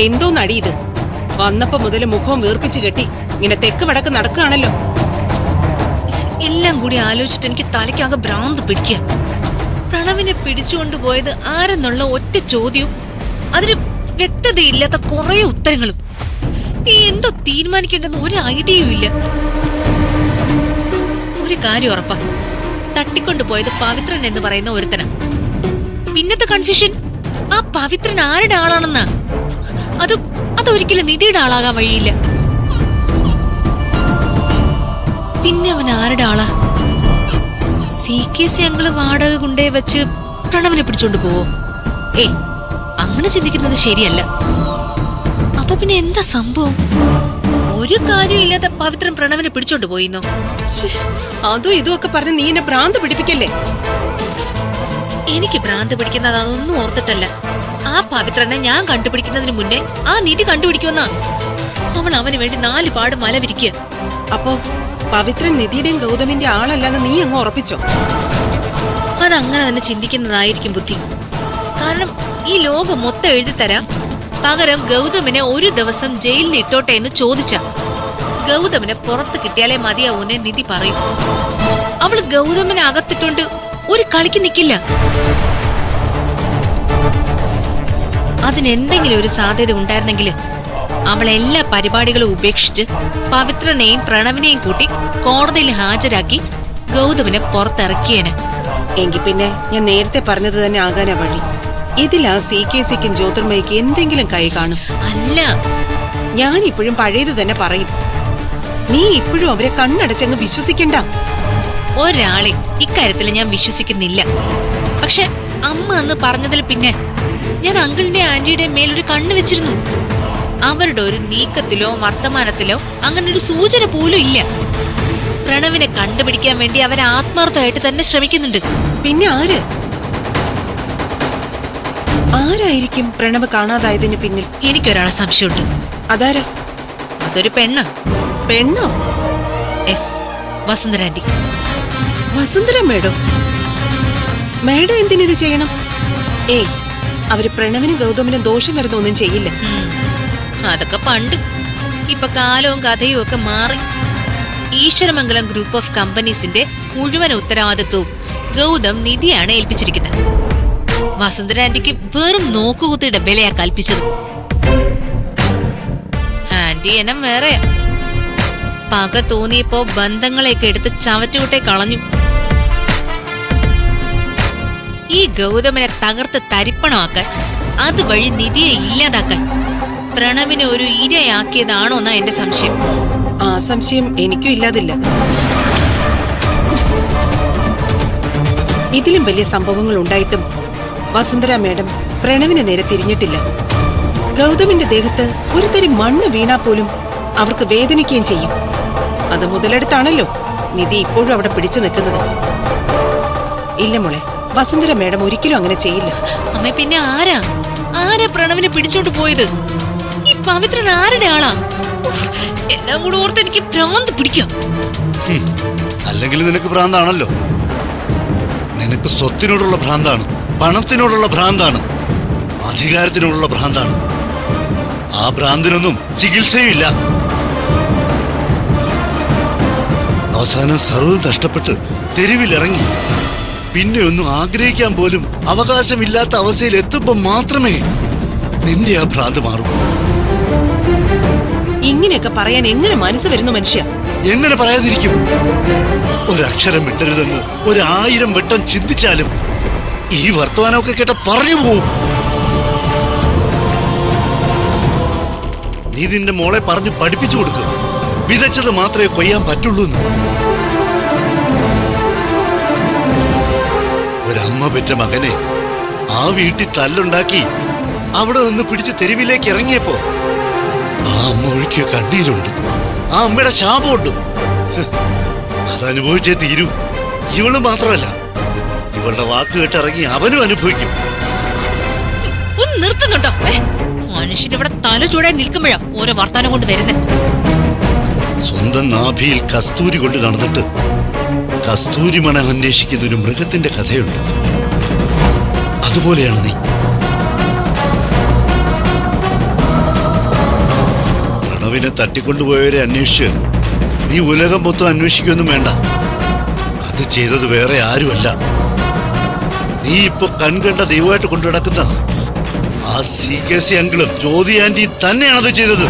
എന്തോ നടി ഇത്? വന്നപ്പോ മുതൽ മുഖവും വീർപ്പിച്ച് കെട്ടി ഇങ്ങനെ തെക്ക് വടക്ക് നടക്കുകയാണല്ലോ. എല്ലാം കൂടി ആലോചിച്ചിട്ട് എനിക്ക് തലയ്ക്കാകെ ഭ്രാന്ത് പിടിക്കുക. പ്രണവിനെ പിടിച്ചുകൊണ്ടുപോയത് ആരെന്നുള്ള ഒറ്റ ചോദ്യവും അതിന് വ്യക്തതയില്ലാത്ത കുറെ ഉത്തരങ്ങളും. ഈ എന്തോ തീരുമാനിക്കേണ്ടെന്ന് ഒരു ഐഡിയയും ഇല്ല. ഒരു കാര്യം ഉറപ്പാ, തട്ടിക്കൊണ്ടുപോയത് പവിത്രൻ എന്ന് പറയുന്ന ഒരുത്തനാ. പിന്നത്തെ കൺഫ്യൂഷൻ, ആ പവിത്രൻ ആരുടെ ആളാണെന്നാ. അതൊരിക്കലും നിധിയുടെ ആളാകാൻ വഴിയില്ല. പിന്നെ അവൻ ആരുടെ ആളാ? CKC അങ്കിള് വാടക കൊണ്ടേ വെച്ച് പ്രണവിനെ പിടിച്ചോണ്ട് പോവോ? അങ്ങനെ ചിന്തിക്കുന്നത് ശരിയല്ല. അപ്പൊ പിന്നെ എന്താ സംഭവം? ഒരു കാര്യമില്ലാതെ പവിത്രൻ പ്രണവിനെ പിടിച്ചോണ്ട് പോയിന്നോ? അതും ഇതും ഒക്കെ പറഞ്ഞ് നീ എന്നെ ഭ്രാന്ത് പിടിപ്പിക്കല്ലേ? എനിക്ക് ഭ്രാന്ത് പിടിക്കുന്നത് അതൊന്നും ഓർത്തിട്ടല്ല. ആ പവിത്രനെ ഞാൻ കണ്ടുപിടിക്കുന്നതിന് മുന്നേ ആ നിധി കണ്ടുപിടിക്കുമെന്നാ. അവന് വേണ്ടി 4 പാട് മല വിരിക്കുക. അപ്പോ പവിത്രൻ നിധിയുടെയും ഗൗതമിന്റെ ആളല്ലാന്ന് നീ അങ്ങ് ഉറപ്പിച്ചോ? അതങ്ങനെ തന്നെ ചിന്തിക്കുന്നതായിരിക്കും ബുദ്ധി. കാരണം ഈ ലോകം മൊത്തം എഴുതി തരാം, പകരം ഗൗതമിനെ ഒരു ദിവസം ജയിലിൽ ഇട്ടോട്ടെ എന്ന് ചോദിച്ച ഗൗതമിനെ പുറത്ത് കിട്ടിയാലേ മതിയാവൂന്നേ നിധി പറയും. അവള് ഗൗതമിനെ അകത്തിട്ടോണ്ട് ഒരു കളിക്ക് നിക്കില്ല. അതിനെന്തെങ്കിലും ഒരു സാധ്യത ഉണ്ടായിരുന്നെങ്കിൽ അവൾ എല്ലാ പരിപാടികളും ഉപേക്ഷിച്ച് പവിത്രനെയും പ്രണവിനെയും കൂട്ടി കോടതിയിൽ ഹാജരാക്കി ഗൗതമിനെ പുറത്തിറക്കിയേന്. എങ്കിൽ പിന്നെ ഞാൻ നേരത്തെ പറഞ്ഞത് തന്നെ ആകാനാ വഴി. ഇതിലാ CKCക്കും ജ്യോതിർമയ്ക്ക് എന്തെങ്കിലും കൈ കാണും. അല്ല, ഞാൻ ഇപ്പോഴും പഴയത് തന്നെ പറയും. നീ ഇപ്പോഴും അവരെ കണ്ണടച്ചങ്ങ് വിശ്വസിക്കണ്ട. ഒരാളെ ഇക്കാര്യത്തിൽ ഞാൻ വിശ്വസിക്കുന്നില്ല. പക്ഷെ അമ്മ അന്ന് പറഞ്ഞതിൽ പിന്നെ ഞാൻ അങ്കിളിന്റെ ആന്റിയുടെ മേലൊരു കണ്ണ് വെച്ചിരുന്നു. അവരുടെ ഒരു നീക്കത്തിലോ വർത്തമാനത്തിലോ അങ്ങനെ ഒരു സൂചന പോലും ഇല്ല. പ്രണവിനെ കണ്ടുപിടിക്കാൻ വേണ്ടി അവർ ആത്മാർത്ഥമായിട്ട് തന്നെ ശ്രമിക്കുന്നുണ്ട്. പിന്നെ ആരായിരിക്കും പ്രണവ് കാണാതായതിന് പിന്നിൽ? എനിക്കൊരാളെ സംശയമുണ്ട്. അതാരാ? അതൊരു പെണ്ണ്. പെണ്ണോ? Vasundhara aunty. Vasundhara madam? Madam എന്തിനിത് ചെയ്യണം? അവര് പ്രണവിനും ഗൗതമിനും ദോഷം വരുന്ന ഒന്നും ചെയ്യില്ല. അതൊക്കെ പണ്ട്. ഇപ്പൊ കാലവും കഥയും ഒക്കെ മാറി. ഈശ്വരമംഗലം ഗ്രൂപ്പ് ഓഫ് കമ്പനീസിന്റെ മുഴുവൻ ഉത്തരവാദിത്വവും ഗൗതം നിധിയാണ് ഏൽപ്പിച്ചിരിക്കുന്നത്. വസുന്ധര ആന്റിക്ക് വെറും നോക്കുകുത്തിയുടെ വിലയാ കൽപ്പിച്ചത്. ആന്റി എനം വേറെയാ. പക തോന്നിയപ്പോ ബന്ധങ്ങളെയൊക്കെ എടുത്ത് ചവറ്റുകുട്ടെ കളഞ്ഞു. ഈ ഗൗതമനെ തകർത്ത് തരിപ്പണമാക്കാൻ, അതുവഴി നിധിയെ ഇല്ലാതാക്കാൻ പ്രണവിനെ ഒരു ഇരയാക്കിയതാണോ എന്നാ എന്റെ സംശയം. ആ സംശയം എനിക്കും ഇല്ലാതില്ല. ഇതിലും വലിയ സംഭവങ്ങൾ ഉണ്ടായിട്ടും വസുന്ധര മേഡം പ്രണവിനെ നേരെ തിരിഞ്ഞിട്ടില്ല. ഗൗതമിന്റെ ദേഹത്ത് ഒരു തരി മണ്ണ് വീണാ പോലും അവർക്ക് വേദനിക്കുകയും ചെയ്യും. അത് മുതലെടുത്താണല്ലോ നിധി ഇപ്പോഴും അവിടെ പിടിച്ചു നിൽക്കുന്നത്. ഇല്ല മോളെ, വസുന്ധര മേഡം ഒരിക്കലും അങ്ങനെ ചെയ്യില്ല. അമ്മ പിന്നെ ആരാ പ്രണവിനെ പിടിച്ചോണ്ട് പോയത്? ഈ പവിത്രൻ ആരുടെ ആളാ? എല്ലാം കൂടെ ഓർത്ത് എനിക്ക് ഭ്രാന്ത് പിടിക്കാം. അല്ലെങ്കിൽ നിനക്ക് ഭ്രാന്താണല്ലോ. നിനക്ക് സ്വത്തിനോടുള്ള ഭ്രാന്താണ്, പണത്തിനോടുള്ള ഭ്രാന്താണ്, അധികാരത്തിനോടുള്ള ഭ്രാന്താണ്. ആ ഭ്രാന്തിനൊന്നും ചികിത്സയില്ല. അവസാനം സർവ്വം നഷ്ടപ്പെട്ട് തെരുവിലിറങ്ങി പിന്നെ ഒന്നും ആഗ്രഹിക്കാൻ പോലും അവകാശമില്ലാത്ത അവസ്ഥയിൽ എത്തുമ്പോൾ മാത്രമേ നിന്റെ ആ ഭ്രാന്ത് മാറൂ. ഇങ്ങനെയൊക്കെ പറയാൻ എങ്ങനെ മനസ്സ് വരുന്നു മനുഷ്യ? എങ്ങനെ പറയാതിരിക്കും? ഒരക്ഷരം വിട്ടരുതെന്ന് 1000 വട്ടം ചിന്തിച്ചാലും ഈ വർത്തമാനമൊക്കെ കേട്ട പറഞ്ഞു പോവും. നീ നിന്റെ മോളെ പറഞ്ഞു പഠിപ്പിച്ചു കൊടുക്കും. വിതച്ചത് മാത്രമേ കൊയ്യാൻ പറ്റുള്ളൂ എന്ന്. ഒരമ്മ പെറ്റ മകനെ ആ വീട്ടിൽ തല്ലുണ്ടാക്കി അവിടെ നിന്ന് പിടിച്ച് തെരുവിലേക്ക് ഇറങ്ങിയപ്പോ ആ അമ്മ ഒഴുക്കിയ കണ്ണീരുണ്ട്, ആ അമ്മയുടെ ശാപമുണ്ട്. അതനുഭവിച്ചേ തീരൂ. ഇവള് മാത്രമല്ല, ഇവളുടെ വാക്ക് കേട്ടിറങ്ങി അവനും അനുഭവിക്കും. ഒന്ന് നിർത്തുന്നുണ്ടോ? മനുഷ്യനിവിടെ തല ചൂടായി നിൽക്കുമ്പോഴാ ഓരോ വർത്താനം കൊണ്ട് വരുന്നത്. സ്വന്തം നാഭിയിൽ കസ്തൂരി കൊണ്ട് നടന്നിട്ട് കസ്തൂരി മണം അന്വേഷിക്കുന്ന ഒരു മൃഗത്തിന്റെ കഥയുണ്ട്. അതുപോലെയാണ് നീ. പ്രണവിനെ തട്ടിക്കൊണ്ടുപോയവരെ അന്വേഷിച്ച് നീ ഉലകം മൊത്തം അന്വേഷിക്കൊന്നും വേണ്ട. അത് ചെയ്തത് വേറെ ആരുമല്ല, നീ ഇപ്പൊ കൺകണ്ട ദൈവമായിട്ട് കൊണ്ടു നടക്കുന്ന ആ CKC അങ്കിളും ജ്യോതി ആന്റി തന്നെയാണത് ചെയ്തത്.